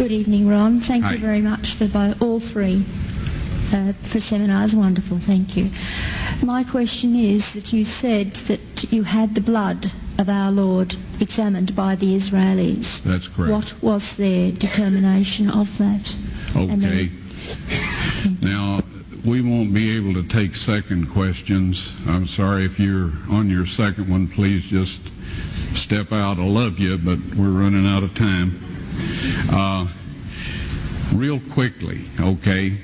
Good evening, Ron. Thank Hi. you very much for all three for seminars. Wonderful, thank you. My question is that you said that you had the blood of our Lord examined by the Israelis. That's correct. What was their determination of that? Okay. Now, we won't be able to take second questions. I'm sorry if you're on your second one. Please just step out. I love you, but we're running out of time. Real quickly, okay.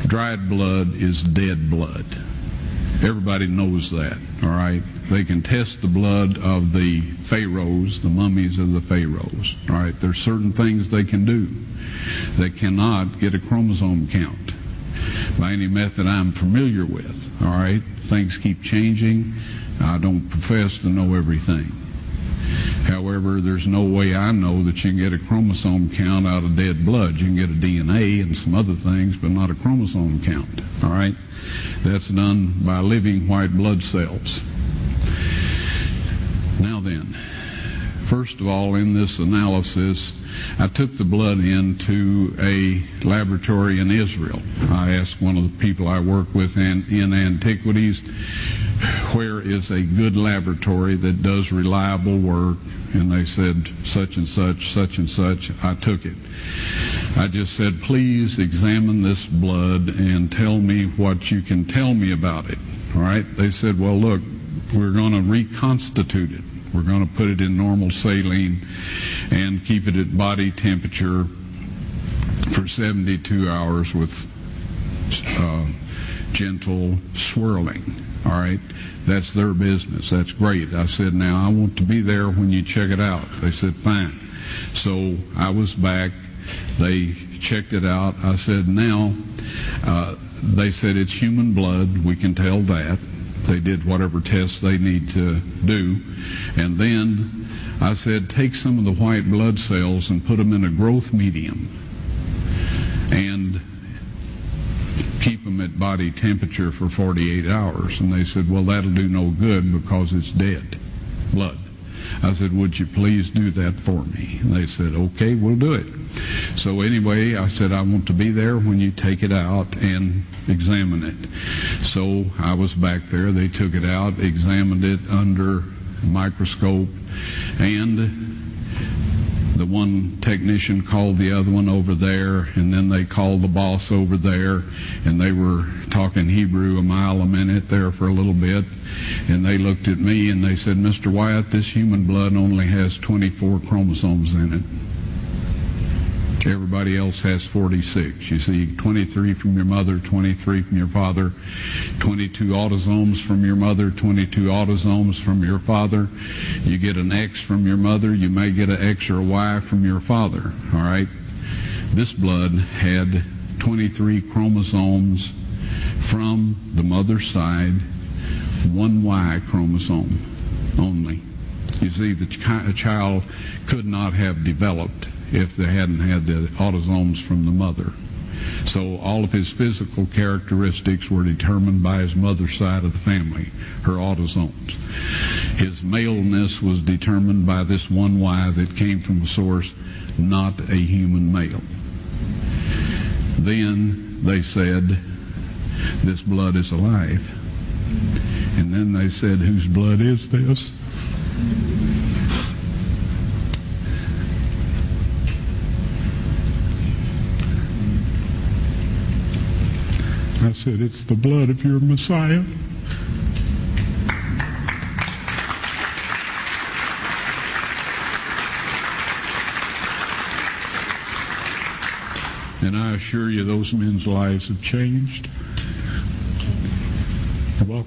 Dried blood is dead blood. Everybody knows that, all right? They can test the blood of the pharaohs, the mummies of the pharaohs, all right? There's certain things they can do. They cannot get a chromosome count by any method I'm familiar with, all right? Things keep changing. I don't profess to know everything. However, there's no way I know that you can get a chromosome count out of dead blood. You can get a DNA and some other things, but not a chromosome count, all right? That's done by living white blood cells. Now then, first of all, in this analysis, I took the blood into a laboratory in Israel. I asked one of the people I work with in antiquities, where is a good laboratory that does reliable work? And they said, such and such, such and such. I took it. I just said, please examine this blood and tell me what you can tell me about it. All right? They said, well, look, we're going to reconstitute it. We're going to put it in normal saline and keep it at body temperature for 72 hours with gentle swirling. All right? That's their business. That's great. I said, now I want to be there when you check it out. They said, fine. So I was back. They checked it out. I said, now, they said it's human blood. We can tell that. They did whatever tests they need to do. And then I said, take some of the white blood cells and put them in a growth medium and keep them at body temperature for 48 hours. And they said, well, that'll do no good because it's dead blood. I said, would you please do that for me? And they said, okay, we'll do it. So anyway, I said, I want to be there when you take it out and examine it. So I was back there. They took it out, examined it under a microscope, and the one technician called the other one over there, and then they called the boss over there, and they were talking Hebrew a mile a minute there for a little bit, and they looked at me and they said, Mr. Wyatt, this human blood only has 24 chromosomes in it. Everybody else has 46. You see, 23 from your mother, 23 from your father, 22 autosomes from your mother, 22 autosomes from your father. You get an X from your mother, you may get an X or a Y from your father, all right? This blood had 23 chromosomes from the mother's side, one Y chromosome only. You see, a child could not have developed if they hadn't had the autosomes from the mother. So all of his physical characteristics were determined by his mother's side of the family, her autosomes. His maleness was determined by this one Y that came from a source, not a human male. Then they said, this blood is alive. And then they said, whose blood is this? I said, it's the blood of your Messiah. And I assure you, those men's lives have changed. Well,